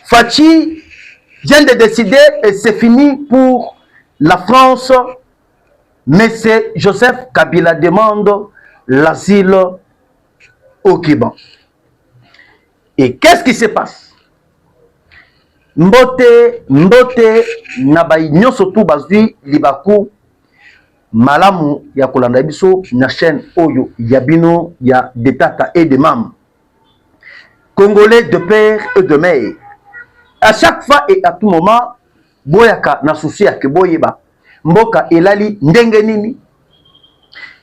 Fachi vient de décider et c'est fini pour la France. Mais c'est Joseph Kabila demande l'asile au Liban. Et qu'est-ce qui se passe? Mbote nabai nyoso tu bazui libaku malamu ya kolanda biso na chaîne oyo yabino ya de tata et de mam. Congolais de père et de mère. À chaque fois et à tout moment, boyaka na souci ya ke boyeba. Mboka elali ndenge nini?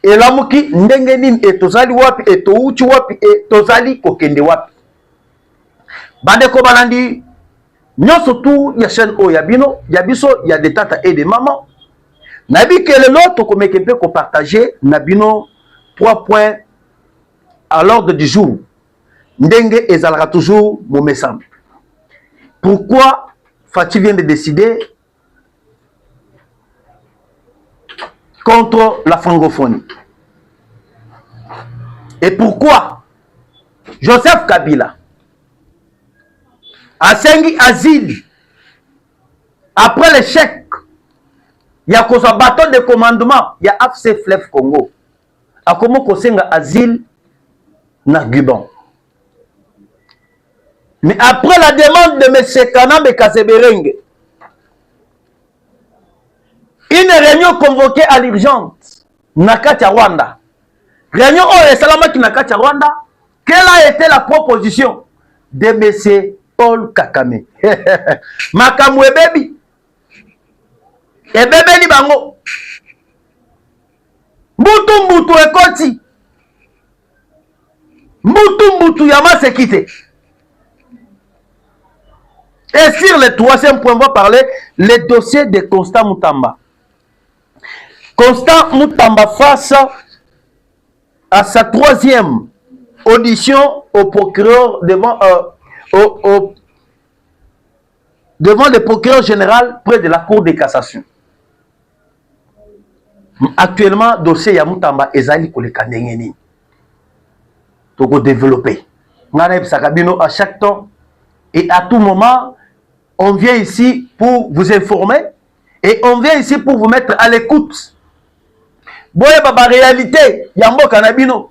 Elamuki ndenge nini etozali wapi etouchi wapi etozali kokende wapi? Bandeko balandi nyonso tu ya chaîne o yabino yabiso ya de tata et de maman. Nabi que le lot tokomeke pe ko partager nabino 3 points à l'ordre du jour. Ndenge ezalaka toujours mon message. Pourquoi Fachi vient de décider contre la francophonie? Et pourquoi Joseph Kabila a sengi asile après l'échec? Il y a un bâton de commandement, il y a AFC Fleuve Congo. A comment kosenga asile na Gabon. Mais après la demande de M. Kanambe Kasebereng, une réunion convoquée à l'urgence, Nakatia Rwanda. Réunion au Salamaki Nakatia Rwanda, quelle a été la proposition de M. Paul Kakame? Makamwe baby. Et bébé li bango. Mbutu ekoti. Mbutu yama se quitté. Et sur le troisième point, on va parler le dossier de Constant Moutamba. Constant Moutamba face à sa troisième audition au procureur devant le procureur général près de la Cour de cassation. Actuellement, dossier ya Moutamba ezali koleka ndenge nini. Toko développer. Ngana Sakabino à chaque temps et à tout moment, on vient ici pour vous informer et on vient ici pour vous mettre à l'écoute. Boye baba réalité, yambo kanabino.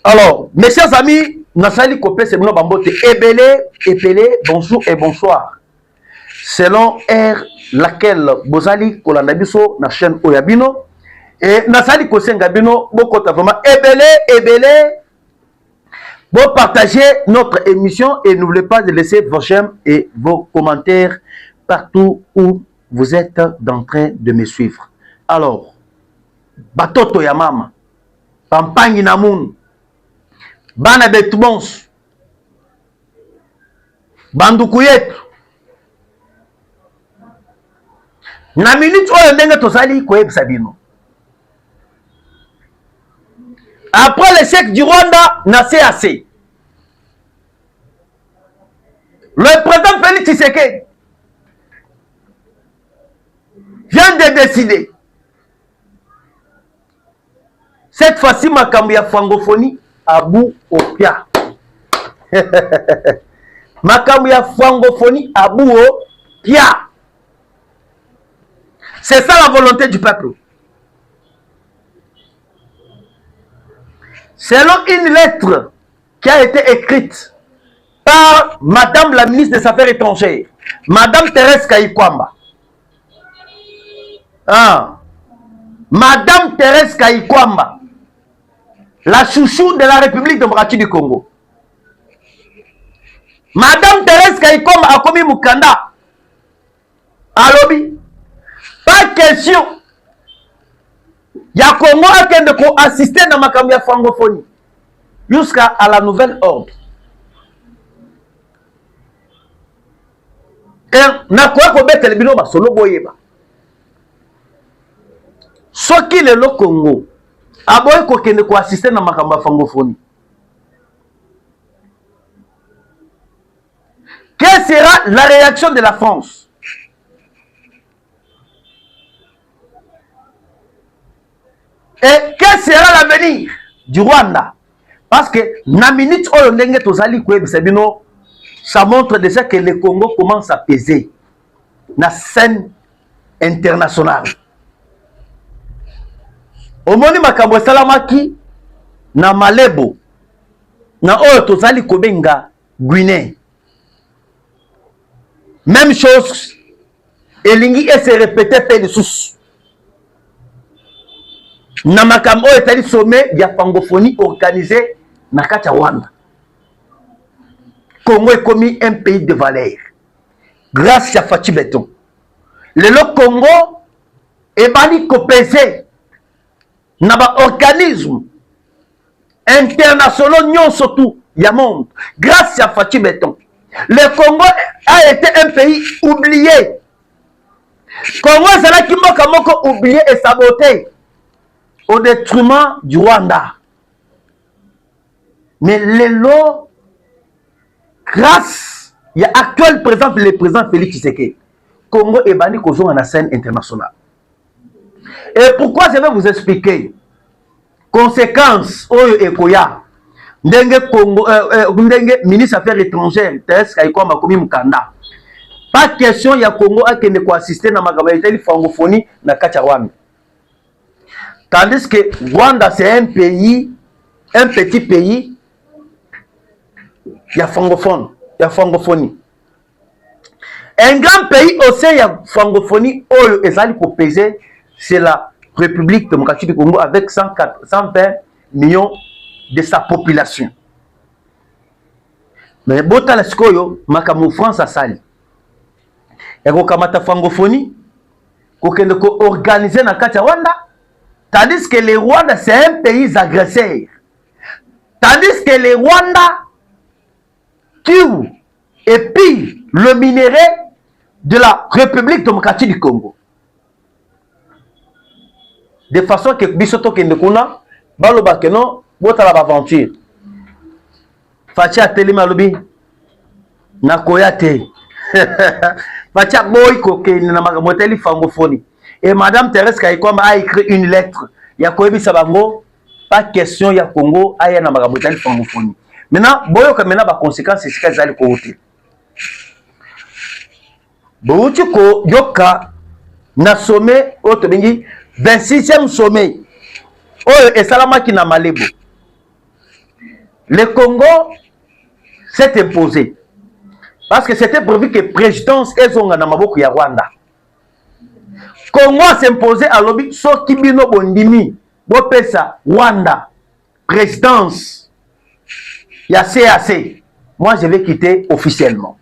Alors, mes chers amis, Nasali Kopé, c'est mon bambote. Epelé, bonjour et bonsoir. Selon ère laquelle Bozali Kolanabiso, na chaîne Oyabino, et Nasali Kosengabino, Bokota vraiment Ebele. Vous partagez notre émission et n'oubliez pas de laisser vos j'aime et vos commentaires partout où vous êtes en train de me suivre. Alors, Batoto Yamama, Pampangi Namoun, Bana Betubons, Bandukuyet, na minute oyo ndenge tozali koyebisa bino. Après l'échec du Rwanda, na CAC, le président Félix Tshisekedi vient de décider. Cette fois-ci, makambo ya francophonie à bout au pia. Makambo ya francophonie à bout au pia. C'est ça la volonté du peuple. Selon une lettre qui a été écrite par Madame la ministre des Affaires étrangères, Madame Thérèse Kayikwamba. Madame Thérèse Kayikwamba, la chouchou de la République démocratique du Congo. Madame Thérèse Kayikwamba a commis Mukanda. Alobi, pas question. Ya Congo a kende ko assister dans makambo ya francophonie jusqu'à la nouvelle ordre. Et na quoi ko betel bino ba solo boyeba. Soki le lo Congo aboy ko kende ko assister dans makambo ya francophonie. Quelle sera la réaction de la France? Et quel sera l'avenir du Rwanda? Parce que na minute oyo ndenge tozali koyebisa bino, ça montre déjà que le Congo commence à peser na scène internationale. Omoni makambo esalamaki na Malebo na oyo tozali kobenga Guinée. Même chose elingi et se répéter pe lisusu. Na makambo oyo etali sommet ya francophonie organisé na kati ya Rwanda. Congo est commis un pays de valeur grâce à Fachi Beton. Le Congo est bani kopese na ba organisme internationaux nyon surtout ya monde grâce à Fachi Beton. Le Congo a été un pays oublié. Congo ezalaki mboka moko oublié et saboté au détriment du Rwanda. Mais lelo grâce il y a actuel président, le président Félix Tshisekedi, Congo est banni kozonga na scène internationale. Et pourquoi je vais vous expliquer conséquences oyo ekoya ndenge Congo ndenge ministre affaires étrangères Thérèse Kaikwa makomi mukanda. Pas question ya Congo akende ko assister na makambo ya francophonie na kati ya Rwanda. Tandis que Rwanda c'est un pays, un petit pays, il y a francophone, il y a francophonie. Un grand pays aussi, il y a francophonie, où ezali ko peser, c'est la République démocratique du Congo avec 120 millions de sa population. Mais bota la sikoyo, makambo France a sali. Et ko kamata francophonie, ko kende ko organiser na kati ya Rwanda. Tandis que le Rwanda, c'est un pays agresseur. Tandis que le Rwanda tue et pille le minerai de la République démocratique du Congo. De façon que Bisoto Kendekuna, Baloba Keno, Bota la aventure. Fatia Telemalobi, Nakoyate. Fatia Boy Koke, Namakamoteli francophonie. Et Madame Thérèse Kaikwa a écrit une lettre. Il y a Koyebi Sabango, pas question, il y a Congo, il y a Namakabotali francophonie. Maintenant, boyo ka maintenant ba conséquence c'est ce qu'elles allaient côté. Boyo ko yoka na sommet auto bengi 26e sommet. Oyo esalama ki na Malebo. Le Congo s'est imposé parce que c'était prévu que présidence ezonga na maboko ya Rwanda. Congo s'imposait à l'objet soki bino bondimi bopesa Rwanda présidence ya CAC. Moi je vais quitter officiellement.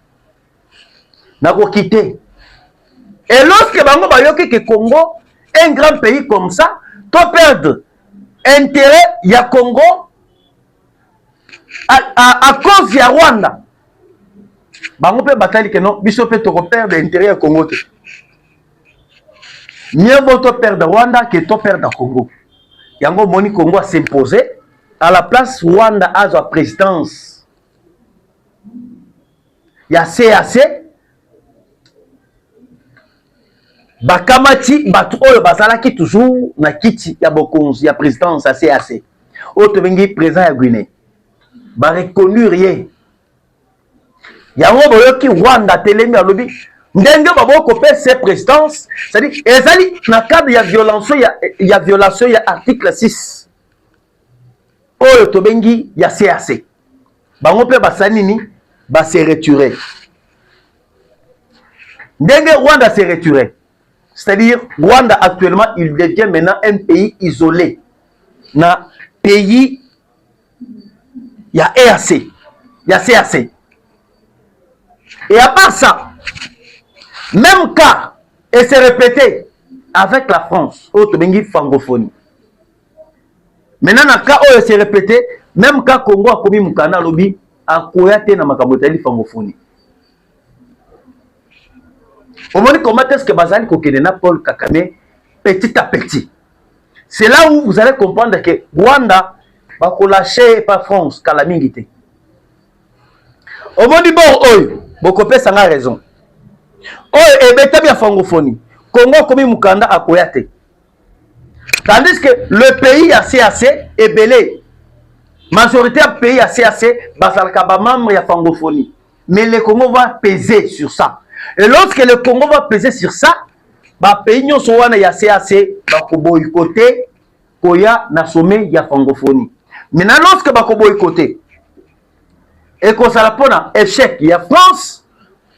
Nako quitter. Et lorsque bango bayoki que Congo un grand pays comme ça, to perdre intérêt ya Congo à cause ya Rwanda. Bango pe batali que non, biso pe to perdre intérêt ya Congo. Mieux vaut perdre Rwanda que to perdre Congo. Yango moni Congo a s'imposer à la place Rwanda a sa présidence. Il y a CAC. Bakamati batu oyo bazalaki toujours na kiti ya bokonzi ya présidence à CAC. Autre bengi président ya Guinée. Ba reconnu rien. Yango boyoki Rwanda telemi alobi ndenge baboko pe ses présidences, c'est-à-dire ezali na cadre ya violation ya article 6 oyo to bengi ya CAC. Bango pe basanini ba se retirer. Ndenge Rwanda se retirer, c'est-à-dire Rwanda actuellement il devient maintenant un pays isolé. Na pays ya EAC, ya CAC. Et à part ça, même cas, et c'est répété avec la France, autre bengi francophonie. Maintenant, dans le cas où c'est répété, même cas Congo a commis Mukana lobby, a koyate na makabotali francophonie. Au moment comment est-ce que Bazali Kokedena Paul Kakame, petit à petit. C'est là où vous allez comprendre que Rwanda va lâcher par France, Kalamingité. Au moment du bon, oyo, Bokopé ça a raison. Oyo, et bête bien francophonie. Congo commis Mukanda a koyate. Tandis que le pays a CAC est belé. Majorité à pays à CAC, bazalaka ba membre ya francophonie. Mais le Congo va peser sur ça. Et lorsque le Congo va peser sur ça, ba pays nyonso wana ya CAC ba ko boycotter koya na sommet ya francophonie. Maintenant lorsque ba ko boycotter et que ça répond échec ya France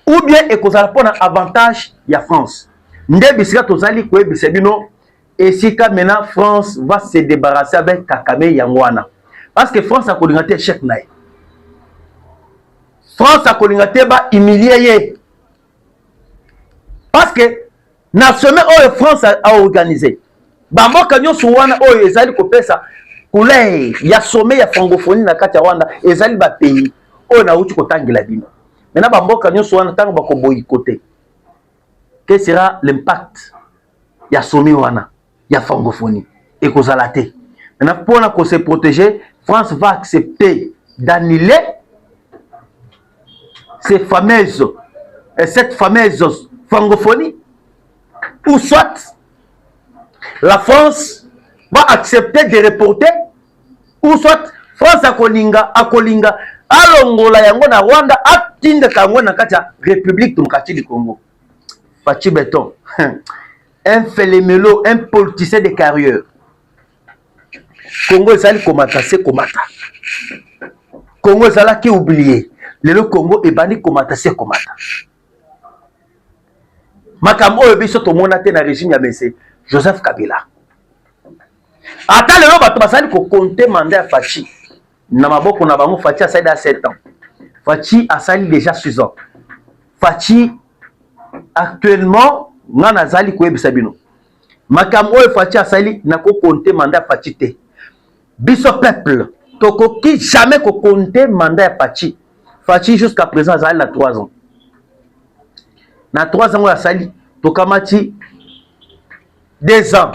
ou bien et que ça répond avantage ya France. Nde bisika tozali ko ebisa bino et si ka maintenant France va se débarrasser avec Kakame Yangwana. Parce que France a kolinga te échec naï. France a kolinga te ba humilié. Parce que na sommet où France a organisé. Ba mboka nyonso wana oyo ezali kopesa couleur ya sommet ya francophonie na kati ya Rwanda ezali ba pays oyo na uti kotangela bino. Maintenant ba mboka nyonso wana tango ba ko boycotter. Quel sera l'impact ya sommet wana ya francophonie et kozala te. Maintenant pour se protéger, France va accepter d'annuler cette fameuse francophonie, ou soit la France va accepter de reporter, ou soit France akolinga alongola yango na Rwanda atinda kango na kati ya République démocratique du Congo. Fachi Beton, un félémélo, un politicien de carrière. Congo ezali komata se komata. Congo ezala ki oublié. Le Congo ebani komata se komata. Makambo oyo biso tomona te na régime ya Mese Joseph Kabila. Ata lelo bato basali ko compter mandat ya Fachi. Na maboko na bango Fachi asali à 7 ans. Fachi asali déjà 6 ans. Fachi actuellement ngana zali ko ebisa bino. Makambo oyo Fachi asali na ko compter mandat ya Fachi te. Biso peuple, toko qui jamais ko compter mandat ya Fachi. Fachi jusqu'à présent ça a 3 ans. Na 3 ans ya sali tokamati 2 ans.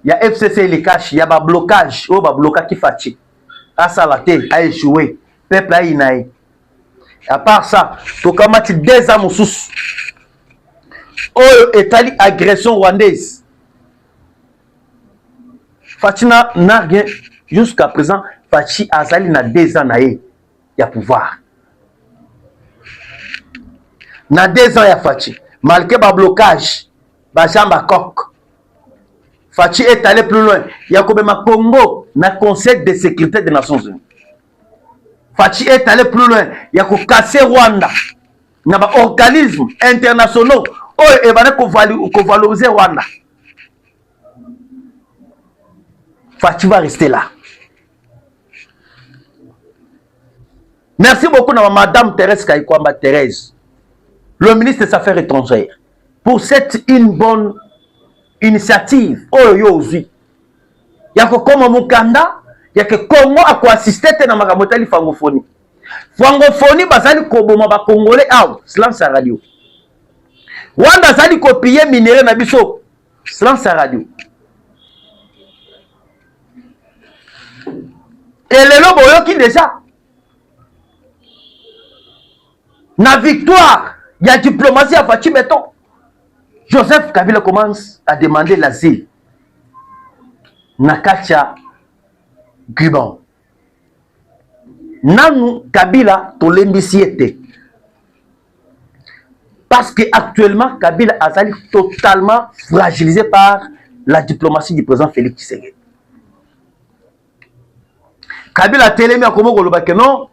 Ya FCC les cash, ya ba blocage, o ba blocaki Fachi. A salaté, a échoué. Peuple a inaé. À part ça, tokamati 2 ans mususu. Oyo etali agression rwandaise. Fachi n'a rien. Jusqu'à présent, Fachi azali na 2 ans na ye ya pouvoir. Na 2 ans ya Fachi, malgré ba blocage, ba jamba coq. Fachi est allé plus loin. Il y a comme Congo na Conseil de sécurité des Nations Unies. Fachi est allé plus loin. Il y a casser Rwanda. Il y a des organismes internationaux qui vont valoriser Rwanda. Fachi va rester là. Merci beaucoup à Madame Thérèse Kaikwamba Thérèse, le ministre des Affaires étrangères, pour cette une bonne initiative. Oh yozi. Yako koma mukanda, yake Congo a ko assister na makamotali francophonie. Francophonie bazali koboma ba congolais aw, silence à radio. Wanda zali copier minéraux na biso, silence à radio. Et le lobo yoki déjà. Na victoire, il y a diplomatie à Fachi Beton. Joseph Kabila commence à demander l'asile. Nakacha Guban. Nanu Kabila tolembisiete. Parce que actuellement Kabila a été totalement fragilisé par la diplomatie du président Félix Tshisekedi. Kabila a télémé à Congo que non.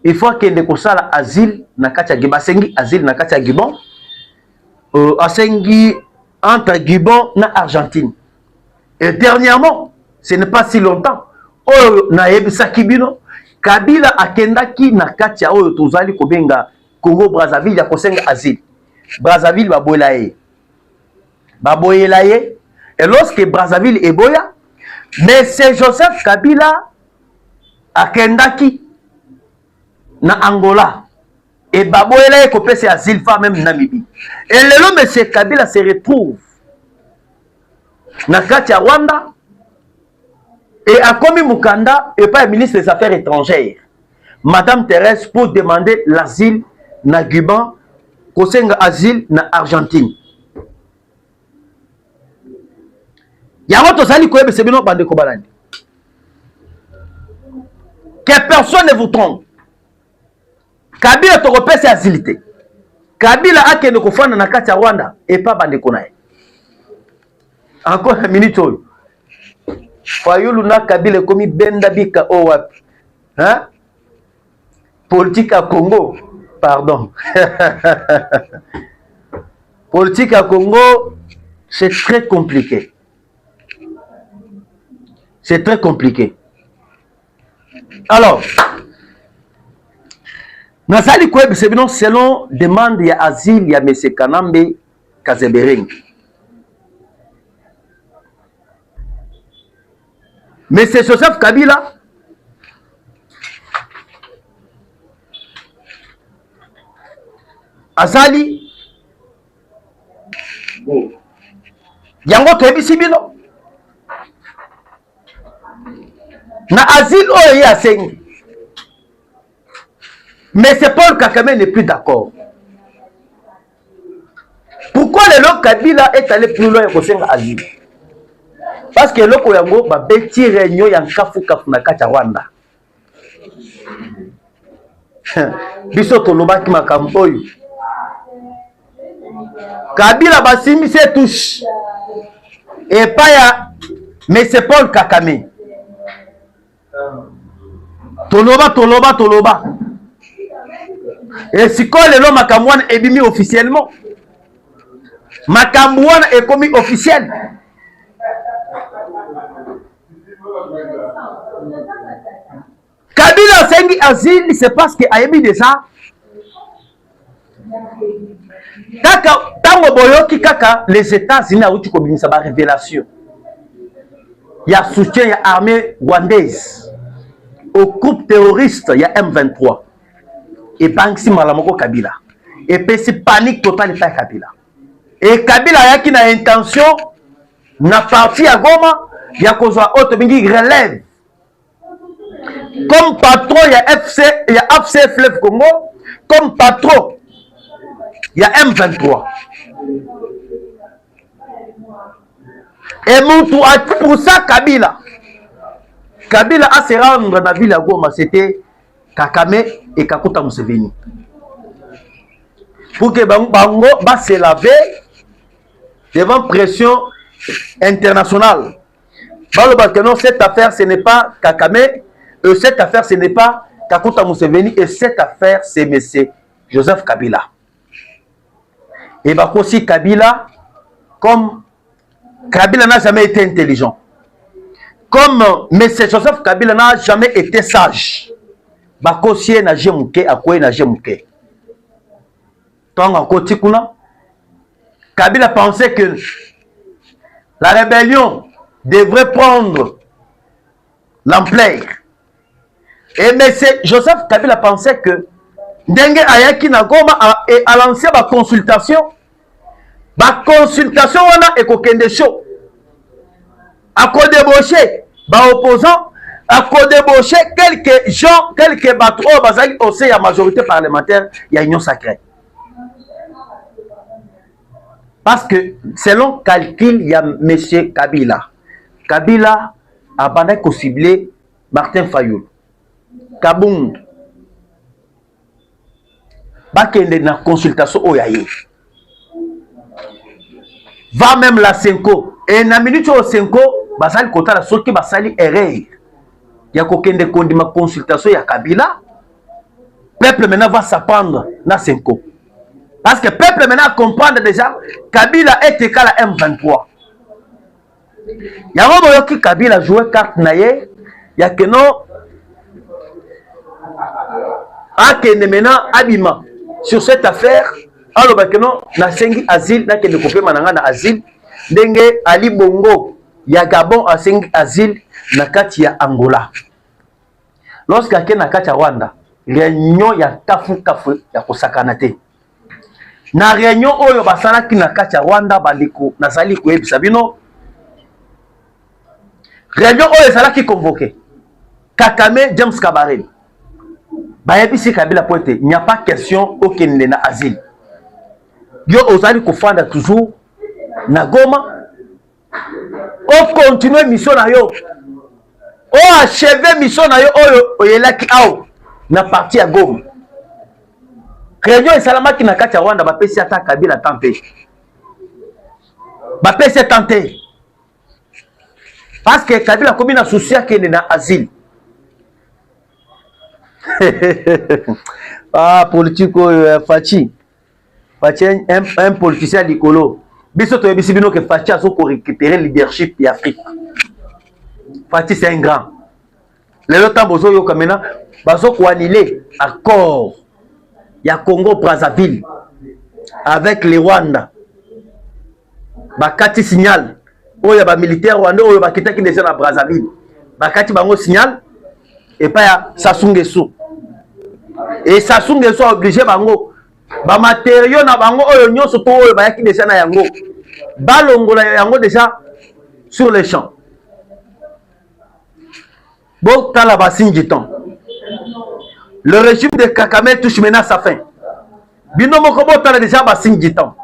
Il faut qu'il y ait asile na katia Gibon, asengi asile na katia Gibon, asengi entre Gibon na Argentine. Et dernièrement, ce n'est pas si longtemps, na yebisa kibino, Kabila akendaki na katia oyo tozali kobenga Congo Brazzaville ya kosenga asile. Brazzaville baboyelaye. Baboyelaye. Et lorsque Brazzaville eboya, mais c'est Joseph Kabila akendaki na Angola et baboyela ekopesa asile fa même Namibie. Et lelo monsieur Kabila se retrouve na kati ya Rwanda et a commis mukanda et pas ministre des Affaires étrangères Madame Thérèse pour demander l'asile na Gabon, kosenga asile na Argentine. Yango tozali koyebisa bino bande ko balandi. Que personne ne vous trompe. Kabila tokopesa c'est agilité. Kabila akende kofanda na kati ya Rwanda et pas bandeko naye. Encore une minute oyo. Fayulu na Kabila komi benda bika o wapi. Hein? Politique à Congo, pardon. Politique à Congo, c'est très compliqué. C'est très compliqué. Alors, Nazali Kweb, c'est bien selon demande ya asile ya M. Kanambe Kazebering. Mais c'est Joseph Kabila Azali yango toyebisi bino na asile oyo ye asengi. Mais c'est Paul Kagame n'est plus d'accord. Pourquoi le Kabila est allé plus loin que Senga asile? Parce que le Koyango va bêtir réunion yan kafu na kati Rwanda. Biso toloba ki makambo oyo. Kabila basimi se touche. Et pas ya mais c'est Paul Kagame. Toloba. Et si quoi le makambo wana ebimi officiellement. Makambo wana est commis officiel. Kabila sengi asile, c'est parce que ayebi déjà kaka tango boyoki kaka les États-Unis a outi kobimisa ba révélation. Il y a soutien, il y a armée rwandaise au groupe terroriste, il y a M23. Et Banksi Malamoko Kabila. Et puis c'est panique totale de Kabila. Et Kabila a qui na intention na parti à Goma, il y a kozwa autre bingi relève. Comme patron, il y a FC Fleuve Congo. Comme patron, il y a M23. Et pour ça, Kabila a se rendre dans la ville à Goma, c'était Kakame et Kakuta Museveni. Pour que Bango va se laver devant pression internationale. Parce que non, cette affaire, ce n'est pas Kakame. Cette affaire, ce n'est pas Kakuta Museveni. Et cette affaire, c'est M. Joseph Kabila. Et aussi Kabila, comme Kabila n'a jamais été intelligent. Comme M. Joseph Kabila n'a jamais été sage. Bakosie na jemuke, akwe na jemuke. Tonga koti kuna. Kabila pensait que la rébellion devrait prendre l'ampleur. Et M. Joseph Kabila pensait que Ndenge Ayaki Nagoma a lancé ma consultation. Ma consultation on a ekokende show. A débauché ba opposants, a débauché quelques gens, quelques bateaux bazali au sein de la majorité parlementaire, il y a union sacrée. Parce que selon calcul, il y a M. Kabila. Kabila a bandé ciblé Martin Fayulu. Kabound. Bakende na consultation oyaye. Va même la Senko. Et na minute au Senko, basali kota la soki basali erreur. Ya kokende kondi ma consultation ya Kabila. Peuple maintenant va s'apprendre na Senko. Parce que peuple maintenant comprendre déjà Kabila est égal à M23. Ya robo yoki Kabila jouer carte naye, ya que non akende maintenant abima sur cette affaire. Alors que non na sengi asile na kende kopema nanga na asile ndenge Ali Bongo ya Gabon a sengi asile na kati ya Angola. Lorsque ake na kati ya Rwanda, réunion ya kafu ya kosakana te. Na réunion oyo basalaki na kati ya Rwanda bandiko nazali koyebisa bino. Réunion oyo ezalaki convoqué Kakame James Kabarebe. Bayebisi Kabila pointe, il n'y a pas question aucune na asile. Yo osali kofanda toujours na Goma. On continue mission na yo. o achevé mission na yo oyo oyelaki awo na parti ya Goma. Réunion esalamaki na kati ya Rwanda bapesi ata Kabila tante. Bapesi tante. Parce que Kabila komi na souci akende na asile. Ah, politique Fachi. Fachi un politicien likolo. Biso to yebisi bino que Fachi a so récupérer leadership de Afrique. Fachi c'est un grand. Le temps bozo yo kamena baso ko annuler accord ya Congo Brazzaville avec les Rwanda. Bakati signal oyo ba militaire Rwanda oyo bakitaki ndese na Brazzaville. Bakati bango signal et pas ya Sassou Nguesso. Et Sassou Nguesso a obligé bango ba matériaux na bango oyo nyonso to oyo bayaki ndese na yango. Balongola yango déjà sur les champs. Bon, t'as la bassine du temps. Le régime de Kakame touche maintenant sa fin. Bino Mokobo t'as déjà bassine du temps.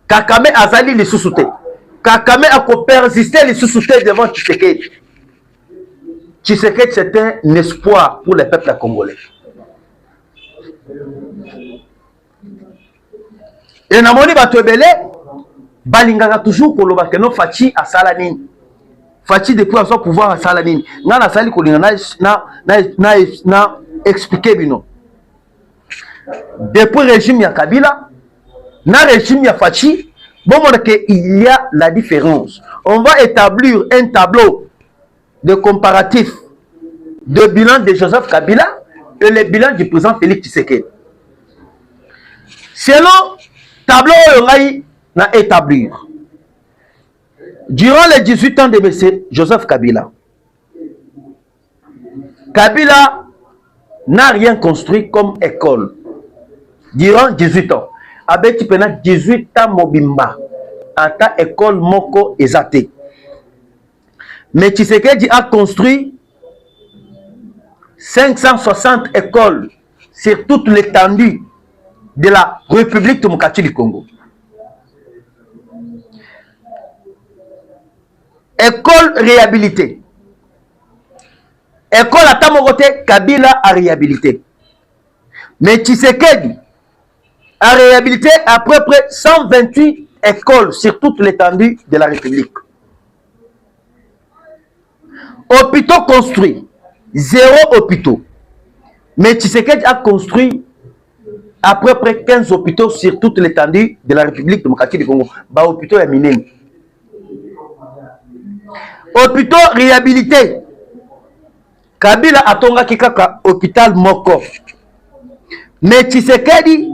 Kakame azali les sous-soutés. Kakame a persister les sous-soutés devant Tshisekedi. Tshisekedi c'est un espoir pour les peuples congolais. Et namoni batobele balingaka toujours pour le bakeno Fachi à Salanine. Fachi depuis son pouvoir à Salanine. Ngana sali kolinga na expliquer bino. Depuis le régime ya Kabila, na régime ya Fachi, bon il y a la différence. On va établir un tableau de comparatif de bilan de Joseph Kabila et le bilan du président Félix Tshisekedi. Selon tableau na établir. Durant les 18 ans de M. Joseph Kabila, Kabila n'a rien construit comme école. Durant 18 ans. Avec 18 ans mobimba. En ta école moko ezate. Mais Tshisekedi a construit 560 écoles sur toute l'étendue de la République démocratique du Congo. École réhabilitée. École à Tamogote, Kabila a réhabilité. Mais Tshisekedi a réhabilité à peu près 128 écoles sur toute l'étendue de la République. Hôpitaux construits, 0 hôpitaux. Mais Tshisekedi a construit à peu près 15 hôpitaux sur toute l'étendue de la République démocratique du Congo. Bah, hôpitaux à Minen. Hôpitaux réhabilités. Kabila a tonga kikaka hôpital moko. Mais Tshisekedi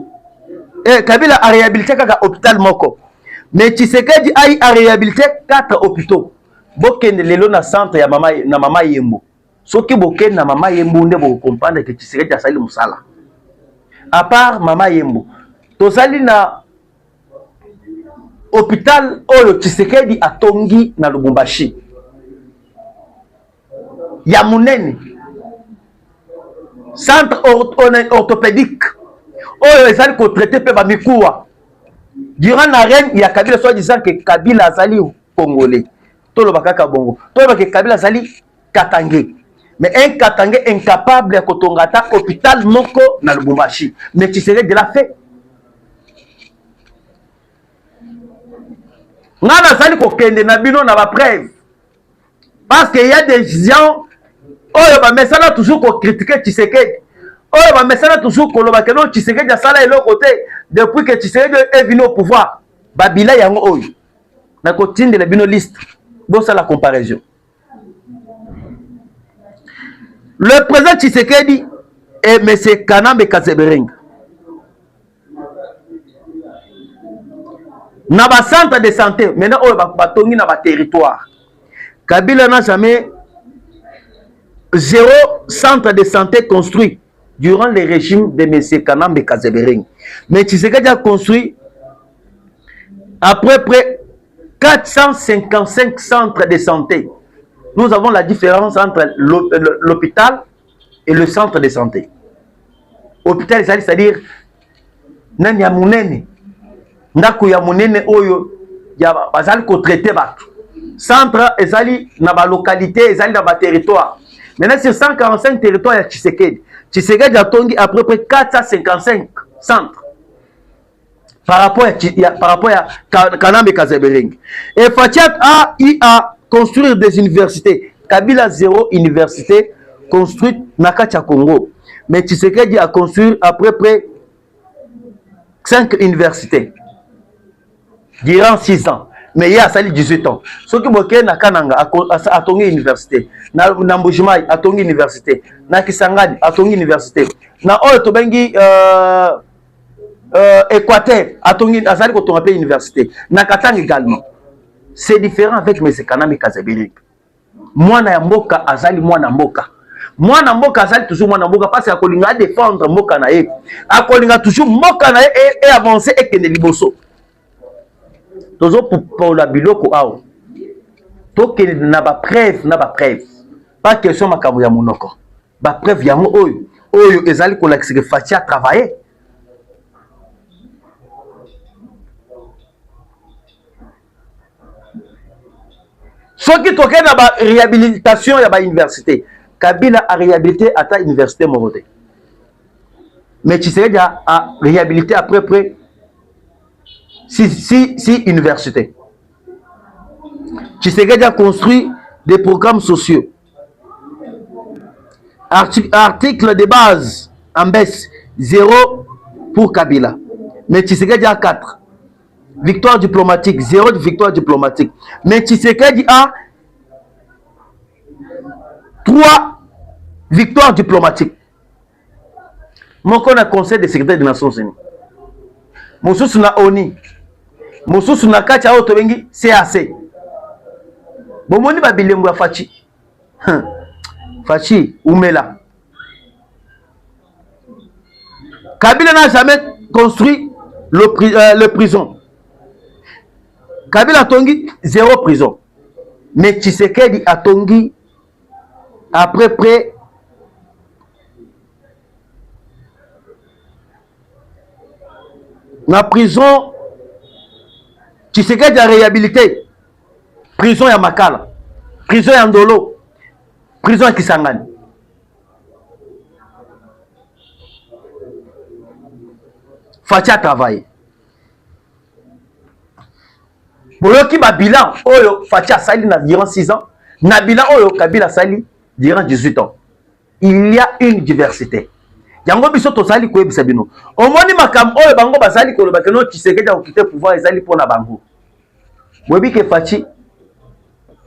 Kabila a réhabilité kaka hôpital moko. Mais Tshisekedi a réhabilité 4 hôpitaux. Bokende lelo na centre ya mama Yembo. Soki bokende na mama Yembo nde bo comprendre que Tshisekedi asali musala. À part mama Yembo, tozali na hôpital oyo Tshisekedi atongi na Lubumbashi. Ya munene. Centre orthopédique. Oyo ezali ko traiter pe ba mikuwa. Durant la reine, il y a Kabila soit disant que Kabila azali congolais. Tolo bakaka bongo. Tolo que Kabila azali katangé. Mais un katangé incapable de kotongata hôpital moko na Lubumbashi. Mais tu serais de la fait. Ngana sali ko kende na bino na ba preuve. Parce qu'il y a des gens oyo ba mesala toujours ko critiquer Tshisekedi. Oh, bah, mais ça toujours koloba que non, Tshisekedi a sala et l'autre côté depuis que Tshisekedi est venu au pouvoir. Babila yango oyo. Na côté de la bino liste. Bon ça la comparaison. Le président Tshisekedi et M. Kanambe Kazebering. Na ba centre de santé, maintenant oyo ba tongi na ba territoire. Kabila n'a jamais 0 centre de santé construit durant le régime de M. Kanambe Kazebering. Mais Tshisekedi a construit à peu près 455 centres de santé. Nous avons la différence entre l'hôpital et le centre de santé. Hôpital, c'est-à-dire nani ya munene. Ndaku ya munene oyo ya bazali ko traiter batu. Centre ezali na ba localité, ezali na ba territoire. Maintenant, sur 145 territoires, il y a Tshisekedi. Tshisekedi a tongi à peu près 455 centres. Par rapport à Kanambe Kazabering. Et Fatiat a construit des universités. Kabila 0 université construite Nakacha Congo. Mais Tshisekedi a construit à peu près 5 universités durant 6 ans. Mais il y a 18 ans. Ce qui est na Kananga a tongi université. Na Mbujimai a tongi université. Na Kisangani a tongi université. Na Otobengi Équateur a tongi azali ko tonga université. Na Katanga également. C'est différent avec M. Kanambe Kazabiri. Mwana ya mboka azali mwana mboka. Mwana mboka azali toujours mwana mboka parce que akolinga défendre mboka na ye. Akolinga toujours mboka na ye et avancer et kende liboso. Toujours pour la biloko ao. To kende na ba preuve Pas question makambo ya monoko. Ba preuve ya mo oyo ezali ko lakisi que Fatia travailler. Ce qui toque na ba réhabilitation ya ba université. Kabila a réhabilité à ta université Moroté. Mais Tshisekedi a réhabilité à peu près 6 universités. Tshisekedi a construit des programmes sociaux. Article de base en baisse, 0 pour Kabila. Mais Tshisekedi a 4. Victoire diplomatique, 0 de victoire diplomatique. Mais Tshisekedi a 3 victoires diplomatiques. Mon conseil de sécurité des Nations Unies. Mosusu na ONI. Mosusu na kacha auto bengi CAC. Bomoni ba bilembo ya Fachi. Fachi Umela. Kabila n'a jamais construit le prison. Kabila a tongi 0 prison. Mais Tshisekedi a tongi à peu près la prison. Tshisekedi a réhabilité prison ya Makala, prison ya Ndolo, prison ya Kisangani. Fatia travaille. Boyoki ba bilan oyo Fatia sali na durant 6 ans, na bilan oyo Kabila sali durant 18 ans. Il y a une diversité. Yango biso to sali ko ebisa bino. Omoni makam oyo bango basali ko lobaka no Tshisekedi a quitter pouvoir ezali pona bango. Bobi ke Fachi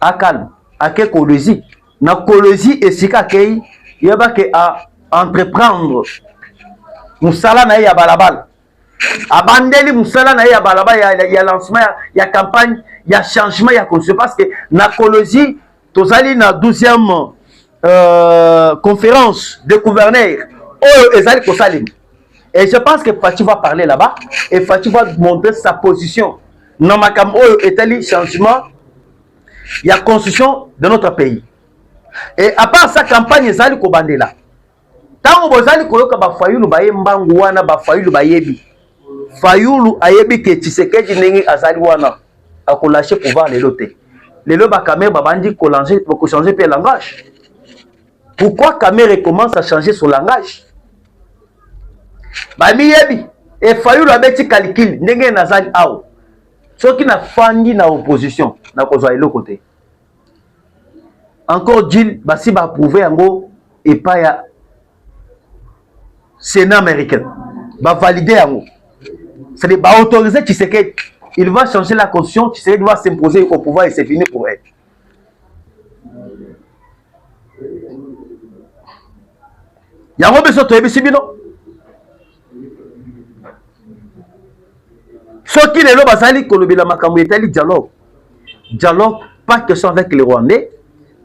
a calme, a ke kolozi. Na kolozi esika kei yeba ke a entreprendre musala na ya balabala. Abandeli musala na ya balabala ya lancement ya campagne ya changement ya constitution parce que na kolozi to sali na 12e conférence de gouverneurs. Et je pense que Fachi va parler là-bas et Fachi va montrer sa position. Dans ma cam est changement, il y a constitution de notre pays. Et à part sa campagne, Zali Kobandela. Tant que Zali Koyoka ba Fayulu ba yembangu wana ba Fayulu ba yebi. Fayulu ayebi ke Tshisekedi nengi azali wana akolâcher pouvoir les loter. Les lots ba Kamer ba bandi ko changer pe langage. Pourquoi Kamer commence à changer son langage? Bami yebi et Fayulu abeti calcul ndenge nazali awo. Soki na fandi na opposition na kozwa elo côté. Encore Jill basi ba approuver yango et pas ya Sénat américain. Ba valider yango. C'est ba autoriser Tshisekedi. Il va changer la constitution, Tshisekedi va s'imposer au pouvoir et c'est fini pour elle. Yango beso to ebisi bino. Soki lelo basali kolobela makambo etali dialogue. Dialogue pas question avec les Rwandais,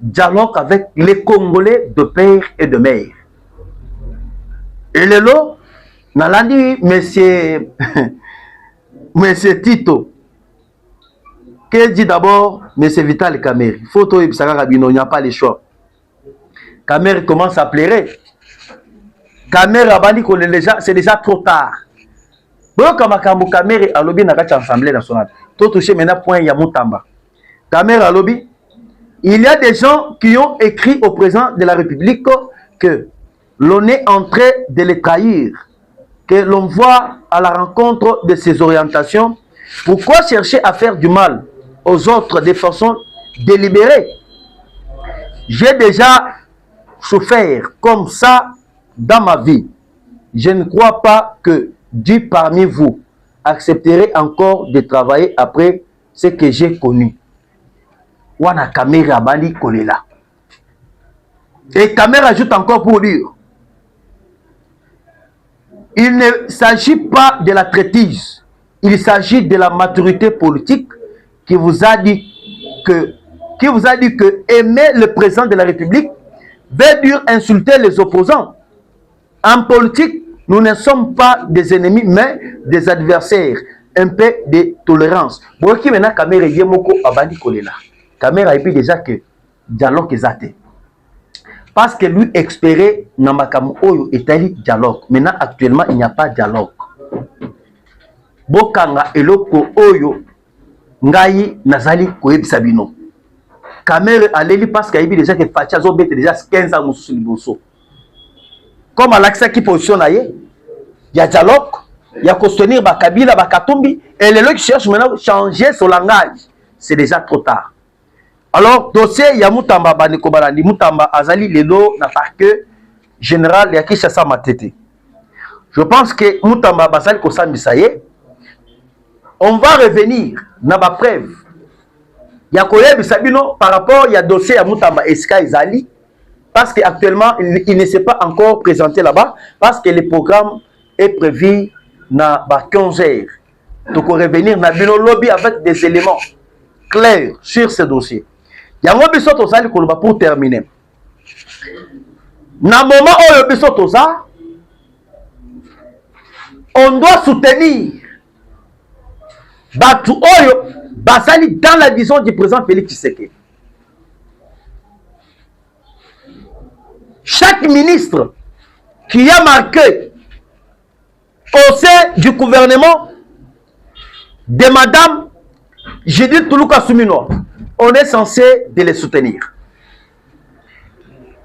dialogue avec les Congolais de père et de mère. Et lelo nalandi monsieur monsieur Tito qui dit d'abord monsieur Vital Kamerhe. Photo ebisaka kabino, il n'y a pas le choix. Kamerhe commence à pleurer. Kamerhe abandi ko c'est déjà trop tard. Boyoka makambo Kamerhe alobi na kati assemblée nationale. To toucher maintenant point ya Mutamba. Kamerhe alobi Il y a des gens qui ont écrit au président de la République que l'on est en train de les trahir, que l'on voit à la rencontre de ses orientations. Pourquoi chercher à faire du mal aux autres de façon délibérée? J'ai déjà souffert comme ça dans ma vie. Je ne crois pas que Dieu parmi vous accepterait encore de travailler après ce que j'ai connu. Wana caméra bali kolela. Et caméra ajoute encore pour dire, il ne s'agit pas de la traîtrise, il s'agit de la maturité politique qui vous a dit que aimer le président de la République veut dire insulter les opposants. En politique, nous ne sommes pas des ennemis, mais des adversaires. Un peu de tolérance. Boki mena caméra yemoko abandi kolela. Caméra et puis déjà que dialogue est. Parce que lui espérait Namakamu Oyo Italie dialogue. Maintenant, actuellement, il n'y a pas de dialogue. Bokanga eloko Oyo Ngai Nazali Koeb Sabino. Caméra allait parce qu'il y a déjà que Fachazo bête déjà 15 ans sous le bosso. Comme à l'accès qui positionne ailleurs, il y a dialogue, il y a soutenir Bakabila, Bakatumbi, et les gens qui cherchent maintenant à changer son langage. C'est déjà trop tard. Alors, dossier, il y a Moutamba Banekobalandi, Moutamba Azali Lelo, n'a pas que général, il y a qui chasse ma tête. Je pense que Moutamba Bazali Kosan Bisaye, on va revenir, n'a pas preuve. Il y a Koye Bisabino par rapport, il y a dossier à Moutamba Eska Izali, parce qu'actuellement, il ne s'est pas encore présenté là-bas, parce que le programme est prévu dans 15 heures. Donc, on va revenir dans le lobby avec des éléments clairs sur ce dossier. Il y a un bisou pour terminer. Dans le moment où le bisou on doit soutenir Batu Oyo Basali dans la vision du président Félix Tshisekedi. Chaque ministre qui a marqué au sein du gouvernement de Madame Judith Toulouka Soumino, on est censé de les soutenir.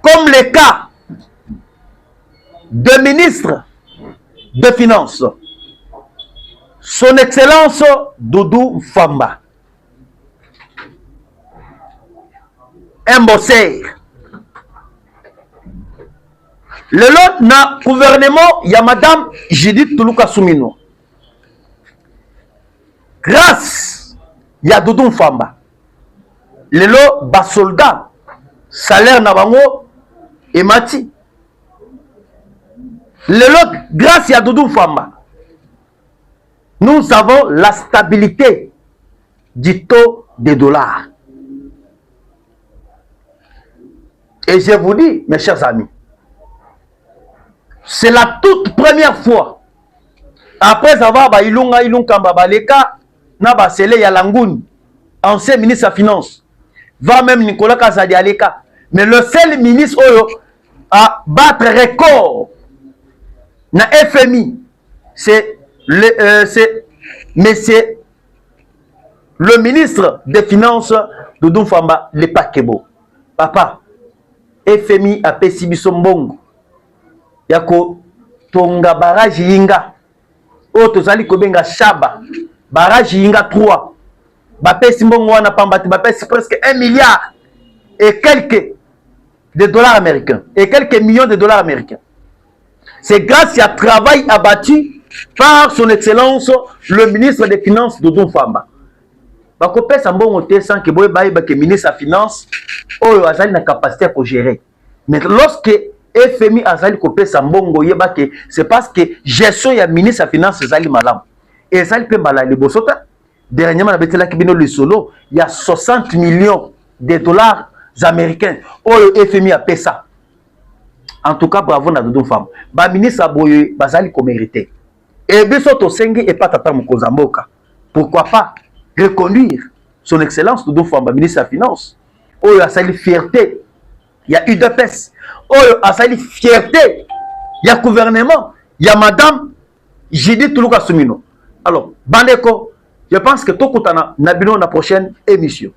Comme le cas de ministre de Finances, son Excellence Doudou Famba, un bosseur. Le lot na gouvernement, il y a Madame Judith Toulouka Soumino. Grâce, il y a Doudou Famba. Le lot, bas soldat, salaire na bango, et mati. Le lot, grâce à Doudou Famba, nous avons la stabilité du taux des dollars. Et je vous dis, mes chers amis, c'est la toute première fois, après avoir Ilunga Ilunkamba Baleka, Naba Sele Yalangoun, ancien ministre des Finances, va même Nicolas Kazadi Aleka, mais le seul ministre Oyo à battre record na FMI, c'est monsieur le ministre des Finances Doudou Famba Lepakebo. Papa, FMI a pesi biso mbongo yako tonga barrage yinga o tozali kobenga Shaba barrage yinga 3 bapesi mbongo wana pambati bapesi presque 1 milliard et quelques de dollars américains et quelques millions de dollars américains. C'est grâce à travail abattu par son excellence le ministre des Finances Doudou Famba. Bakopesa mbongo te sans que boye baye ke ministre des Finances oyo azali na capacité à gérer. Mais lorsque FMI azali kopesa mbongo yeba ke c'est parce que gestion ya ministre des Finances azali malam. Et azali pe mbala libosota dernièrement na betela ki bino le solo, il y a 60 millions de dollars américains oyo FMI a pesa. En tout cas, bravo na Doudou Famba. Ba ministre boye bazali ko mériter. Et biso to sengi et pas tata mokozamboka. Pourquoi pas reconduire son excellence Doudou Famba, ministre des Finances. Oyo asali fierté. Il y a UDPS. Oyo asali fierté. Il y a gouvernement. Il y a Madame Judith Toulouka Soumino. Alors, Bandeko, je pense que tout le temps, nous avons la prochaine émission.